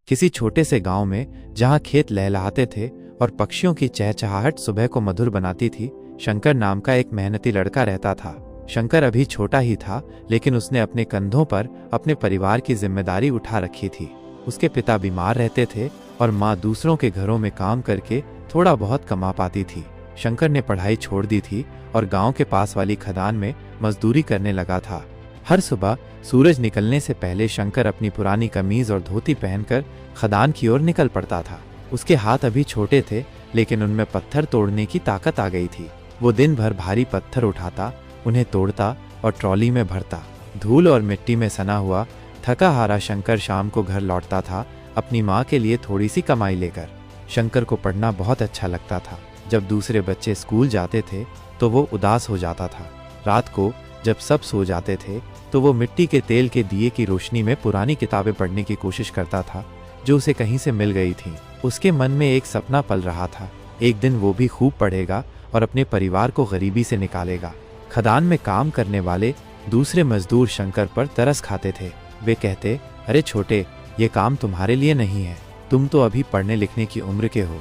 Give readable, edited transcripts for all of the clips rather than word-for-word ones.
किसी छोटे से गांव में जहां खेत लहलहाते थे और पक्षियों की चहचहाहट सुबह को मधुर बनाती थी, शंकर नाम का एक मेहनती लड़का रहता था। शंकर अभी छोटा ही था, लेकिन उसने अपने कंधों पर अपने परिवार की जिम्मेदारी उठा रखी थी। उसके पिता बीमार रहते थे और माँ दूसरों के घरों में काम करके थोड़ा बहुत कमा पाती थी। शंकर ने पढ़ाई छोड़ दी थी और गांव के पास वाली खदान में मजदूरी करने लगा था। हर सुबह सूरज निकलने से पहले शंकर अपनी पुरानी कमीज और धोती पहनकर खदान की ओर निकल पड़ता था। उसके हाथ अभी छोटे थे, लेकिन उनमें पत्थर तोड़ने की ताकत आ गई थी। वो दिन भर भारी पत्थर उठाता, उन्हें तोड़ता और ट्रॉली में भरता। धूल और मिट्टी में सना हुआ थका हारा शंकर शाम को घर लौटता था, अपनी माँ के लिए थोड़ी सी कमाई लेकर। शंकर को पढ़ना बहुत अच्छा लगता था। जब दूसरे बच्चे स्कूल जाते थे तो वो उदास हो जाता था। रात को जब सब सो जाते थे तो वो मिट्टी के तेल के दिए की रोशनी में पुरानी किताबें पढ़ने की कोशिश करता था, जो उसे कहीं से मिल गई थीं। उसके मन में एक सपना पल रहा था, एक दिन वो भी खूब पढ़ेगा और अपने परिवार को गरीबी से निकालेगा। खदान में काम करने वाले दूसरे मजदूर शंकर पर तरस खाते थे। वे कहते, अरे छोटे, ये काम तुम्हारे लिए नहीं है, तुम तो अभी पढ़ने लिखने की उम्र के हो।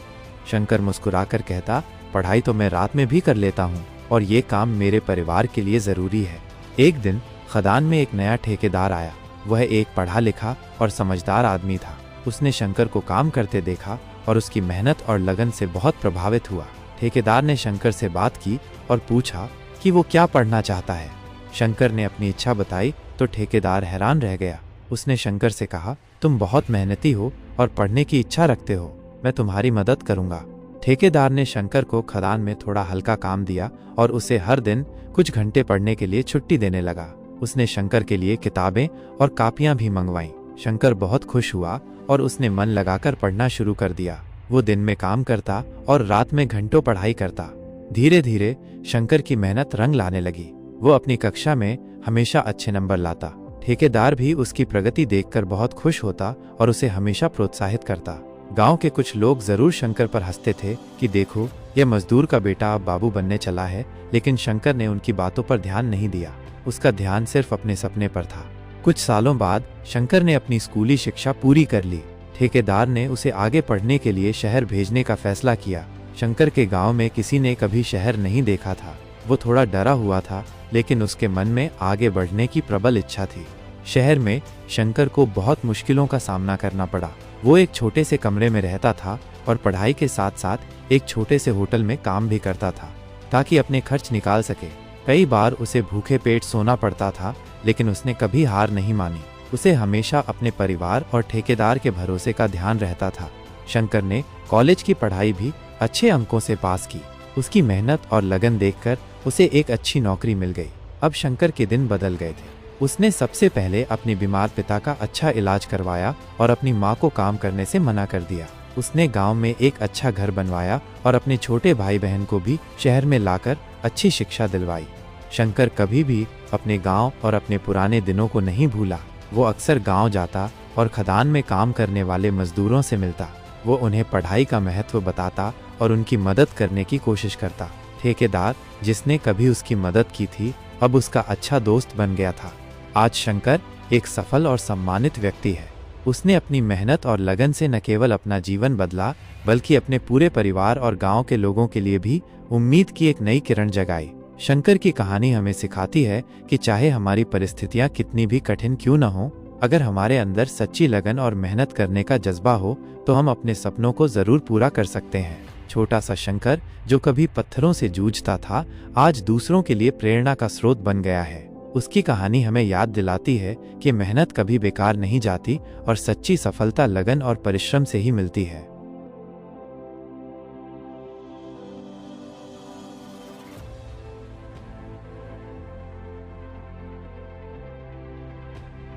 शंकर मुस्कुराकर कहता, पढ़ाई तो मैं रात में भी कर लेता हूँ और ये काम मेरे परिवार के लिए जरूरी है। एक दिन खदान में एक नया ठेकेदार आया। वह एक पढ़ा लिखा और समझदार आदमी था। उसने शंकर को काम करते देखा और उसकी मेहनत और लगन से बहुत प्रभावित हुआ। ठेकेदार ने शंकर से बात की और पूछा कि वो क्या पढ़ना चाहता है। शंकर ने अपनी इच्छा बताई तो ठेकेदार हैरान रह गया। उसने शंकर से कहा, तुम बहुत मेहनती हो और पढ़ने की इच्छा रखते हो, मैं तुम्हारी मदद करूंगा। ठेकेदार ने शंकर को खदान में थोड़ा हल्का काम दिया और उसे हर दिन कुछ घंटे पढ़ने के लिए छुट्टी देने लगा। उसने शंकर के लिए किताबें और कापियां भी मंगवाईं। शंकर बहुत खुश हुआ और उसने मन लगाकर पढ़ना शुरू कर दिया। वो दिन में काम करता और रात में घंटों पढ़ाई करता। धीरे धीरे शंकर की मेहनत रंग लाने लगी। वो अपनी कक्षा में हमेशा अच्छे नंबर लाता। ठेकेदार भी उसकी प्रगति देखकर बहुत खुश होता और उसे हमेशा प्रोत्साहित करता। गांव के कुछ लोग जरूर शंकर पर हंसते थे कि देखो, यह मजदूर का बेटा अब बाबू बनने चला है, लेकिन शंकर ने उनकी बातों पर ध्यान नहीं दिया। उसका ध्यान सिर्फ अपने सपने पर था। कुछ सालों बाद शंकर ने अपनी स्कूली शिक्षा पूरी कर ली। ठेकेदार ने उसे आगे पढ़ने के लिए शहर भेजने का फैसला किया। शंकर के गांव में किसी ने कभी शहर नहीं देखा था। वो थोड़ा डरा हुआ था, लेकिन उसके मन में आगे बढ़ने की प्रबल इच्छा थी। शहर में शंकर को बहुत मुश्किलों का सामना करना पड़ा। वो एक छोटे से कमरे में रहता था और पढ़ाई के साथ साथ एक छोटे से होटल में काम भी करता था, ताकि अपने खर्च निकाल सके। कई बार उसे भूखे पेट सोना पड़ता था, लेकिन उसने कभी हार नहीं मानी। उसे हमेशा अपने परिवार और ठेकेदार के भरोसे का ध्यान रहता था। शंकर ने कॉलेज की पढ़ाई भी अच्छे अंकों से पास की। उसकी मेहनत और लगन देखकर उसे एक अच्छी नौकरी मिल गई। अब शंकर के दिन बदल गए थे। उसने सबसे पहले अपने बीमार पिता का अच्छा इलाज करवाया और अपनी माँ को काम करने से मना कर दिया। उसने गांव में एक अच्छा घर बनवाया और अपने छोटे भाई बहन को भी शहर में लाकर अच्छी शिक्षा दिलवाई। शंकर कभी भी अपने गांव और अपने पुराने दिनों को नहीं भूला। वो अक्सर गांव जाता और खदान में काम करने वाले मजदूरों से मिलता। वो उन्हें पढ़ाई का महत्व बताता और उनकी मदद करने की कोशिश करता। ठेकेदार, जिसने कभी उसकी मदद की थी, अब उसका अच्छा दोस्त बन गया था। आज शंकर एक सफल और सम्मानित व्यक्ति है। उसने अपनी मेहनत और लगन से न केवल अपना जीवन बदला, बल्कि अपने पूरे परिवार और गांव के लोगों के लिए भी उम्मीद की एक नई किरण जगाई। शंकर की कहानी हमें सिखाती है कि चाहे हमारी परिस्थितियां कितनी भी कठिन क्यों न हो, अगर हमारे अंदर सच्ची लगन और मेहनत करने का जज्बा हो तो हम अपने सपनों को जरूर पूरा कर सकते हैं। छोटा सा शंकर, जो कभी पत्थरों से जूझता था, आज दूसरों के लिए प्रेरणा का स्रोत बन गया है। उसकी कहानी हमें याद दिलाती है कि मेहनत कभी बेकार नहीं जाती और सच्ची सफलता लगन और परिश्रम से ही मिलती है।